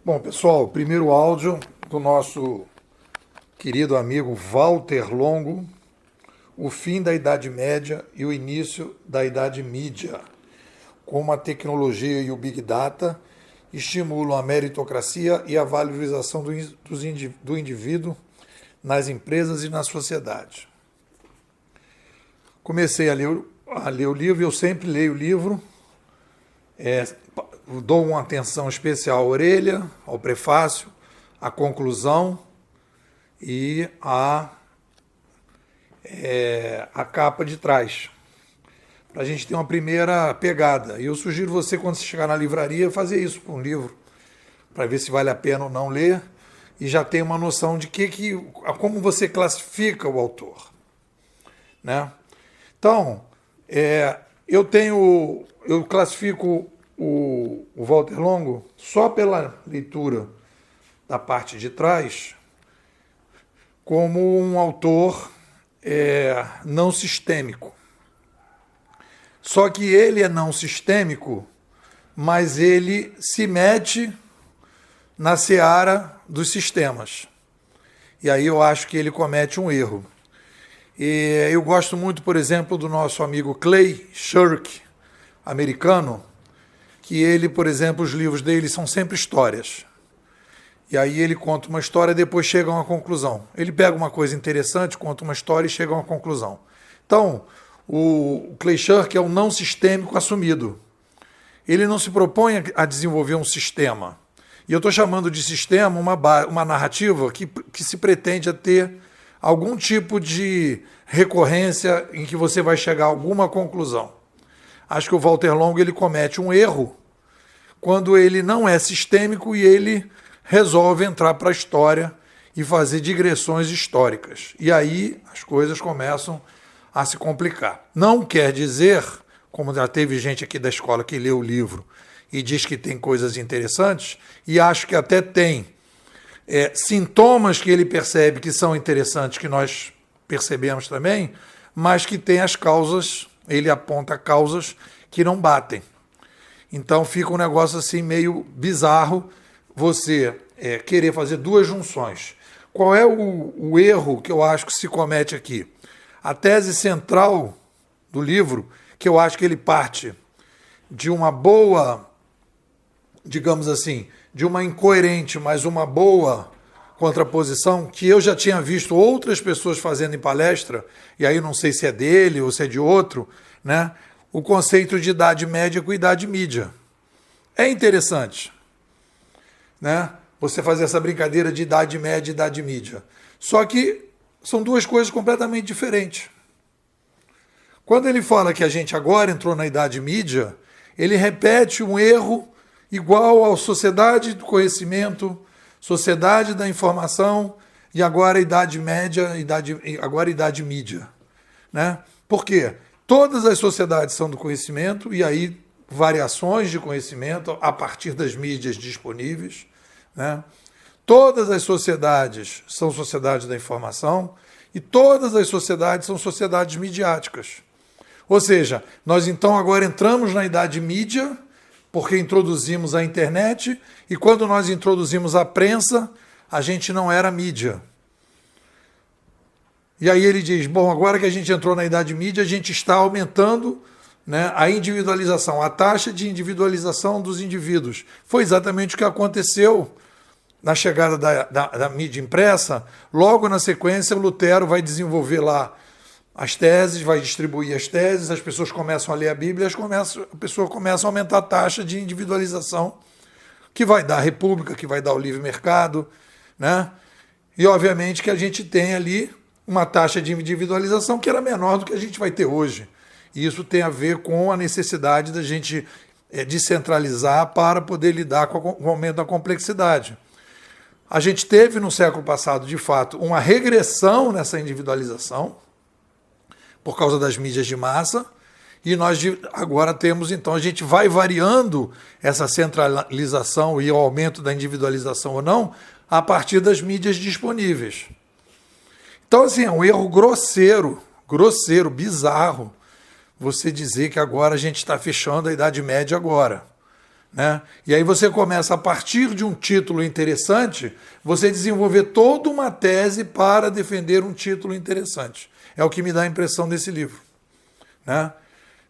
Bom, pessoal, primeiro áudio do nosso querido amigo Walter Longo, o fim da Idade Média e o início da Idade Mídia, como a tecnologia e o Big Data estimulam a meritocracia e a valorização do indivíduo nas empresas e na sociedade. Comecei a ler o livro, eu sempre leio o livro, dou uma atenção especial à orelha, ao prefácio, à conclusão e à capa de trás, para a gente ter uma primeira pegada. E eu sugiro você, quando você chegar na livraria, fazer isso com um livro, para ver se vale a pena ou não ler, e já ter uma noção de como você classifica o autor, né? Então, eu classifico o Walter Longo só pela leitura da parte de trás como um autor não sistêmico. Só que ele é não sistêmico, mas ele se mete na seara dos sistemas. E aí eu acho que ele comete um erro. E eu gosto muito, por exemplo, do nosso amigo Clay Shirk, americano, que ele, por exemplo, os livros dele são sempre histórias. E aí ele conta uma história e depois chega a uma conclusão. Ele pega uma coisa interessante, conta uma história e chega a uma conclusão. Então, o Clay Shirk é um não sistêmico assumido. Ele não se propõe a desenvolver um sistema. E eu estou chamando de sistema uma narrativa que se pretende a ter algum tipo de recorrência em que você vai chegar a alguma conclusão. Acho que o Walter Longo ele comete um erro quando ele não é sistêmico e ele resolve entrar para a história e fazer digressões históricas. E aí as coisas começam a se complicar. Não quer dizer, como já teve gente aqui da escola que leu o livro e diz que tem coisas interessantes, e acho que até tem sintomas que ele percebe que são interessantes, que nós percebemos também, mas que tem as causas, ele aponta causas que não batem. Então fica um negócio assim meio bizarro você querer fazer duas junções. Qual é o erro que eu acho que se comete aqui? A tese central do livro, que eu acho que ele parte de uma boa, digamos assim, de uma incoerente, mas uma boa contraposição, que eu já tinha visto outras pessoas fazendo em palestra, e aí não sei se é dele ou se é de outro, né? O conceito de Idade Média com Idade Mídia. É interessante, né? Você fazer essa brincadeira de Idade Média e Idade Mídia. Só que são duas coisas completamente diferentes. Quando ele fala que a gente agora entrou na Idade Mídia, ele repete um erro igual à sociedade do conhecimento, sociedade da informação e agora a Idade Média, agora Idade Mídia, né? Por quê? Todas as sociedades são do conhecimento e aí variações de conhecimento a partir das mídias disponíveis, né? Todas as sociedades são sociedades da informação e todas as sociedades são sociedades midiáticas. Ou seja, nós então agora entramos na Idade Mídia porque introduzimos a internet e quando nós introduzimos a prensa, a gente não era mídia. E aí ele diz, bom, agora que a gente entrou na Idade Mídia, a gente está aumentando, né, a individualização, a taxa de individualização dos indivíduos. Foi exatamente o que aconteceu na chegada da mídia impressa. Logo na sequência, o Lutero vai desenvolver lá as teses, vai distribuir as teses, as pessoas começam a ler a Bíblia, a pessoa começa a aumentar a taxa de individualização, que vai dar a república, que vai dar o livre mercado, né? E obviamente que a gente tem ali uma taxa de individualização que era menor do que a gente vai ter hoje. E isso tem a ver com a necessidade da gente descentralizar para poder lidar com o aumento da complexidade. A gente teve no século passado, de fato, uma regressão nessa individualização, por causa das mídias de massa, e nós agora temos, então, a gente vai variando essa centralização e o aumento da individualização ou não, a partir das mídias disponíveis. Então, assim, é um erro grosseiro, bizarro, você dizer que agora a gente está fechando a Idade Média agora, né? E aí você começa, a partir de um título interessante, você desenvolver toda uma tese para defender um título interessante. É o que me dá a impressão desse livro, né?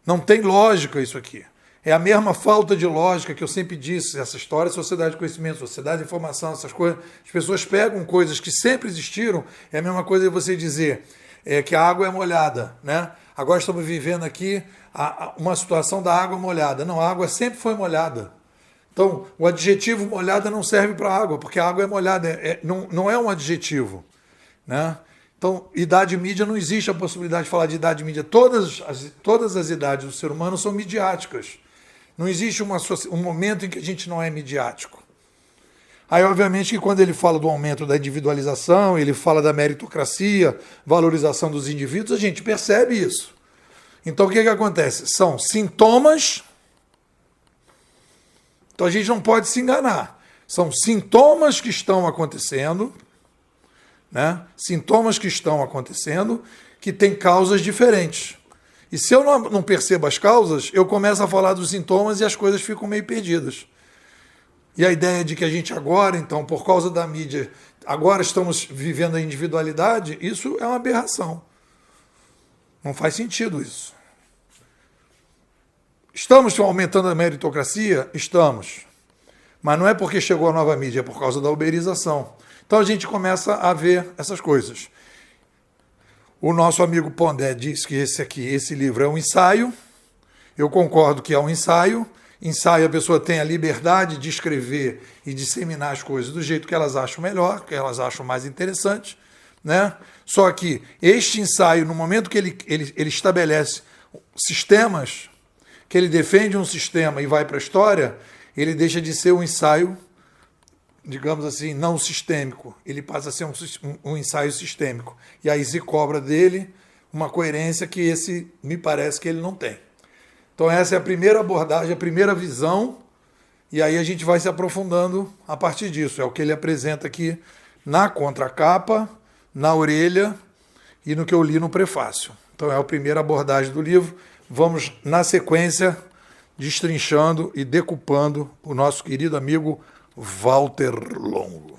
Não tem lógica isso aqui. É a mesma falta de lógica que eu sempre disse, essa história, sociedade de conhecimento, sociedade de informação, essas coisas. As pessoas pegam coisas que sempre existiram, é a mesma coisa de você dizer que a água é molhada, né? Agora estamos vivendo aqui uma situação da água molhada. Não, a água sempre foi molhada. Então, o adjetivo molhada não serve para a água, porque a água é molhada, não é um adjetivo, né? Então, idade mídia, não existe a possibilidade de falar de idade mídia. Todas as idades do ser humano são midiáticas. Não existe um momento em que a gente não é midiático. Aí, obviamente, que quando ele fala do aumento da individualização, ele fala da meritocracia, valorização dos indivíduos, a gente percebe isso. Então, o que acontece? São sintomas. Então, a gente não pode se enganar. São sintomas que estão acontecendo, né? Sintomas que estão acontecendo, que têm causas diferentes. E se eu não percebo as causas, eu começo a falar dos sintomas e as coisas ficam meio perdidas. E a ideia de que a gente agora, então, por causa da mídia, agora estamos vivendo a individualidade, isso é uma aberração. Não faz sentido isso. Estamos aumentando a meritocracia? Estamos. Mas não é porque chegou a nova mídia, é por causa da uberização. Então a gente começa a ver essas coisas. O nosso amigo Pondé diz que esse livro é um ensaio. Eu concordo que é um ensaio. Ensaio, a pessoa tem a liberdade de escrever e disseminar as coisas do jeito que elas acham melhor, que elas acham mais interessante, né? Só que este ensaio, no momento que ele estabelece sistemas, que ele defende um sistema e vai para a história, ele deixa de ser um ensaio, digamos assim, não sistêmico. Ele passa a ser um ensaio sistêmico. E aí se cobra dele uma coerência que me parece que ele não tem. Então essa é a primeira abordagem, a primeira visão, e aí a gente vai se aprofundando a partir disso. É o que ele apresenta aqui na contracapa, na orelha e no que eu li no prefácio. Então é a primeira abordagem do livro. Vamos, na sequência, destrinchando e decupando o nosso querido amigo Walter Longo.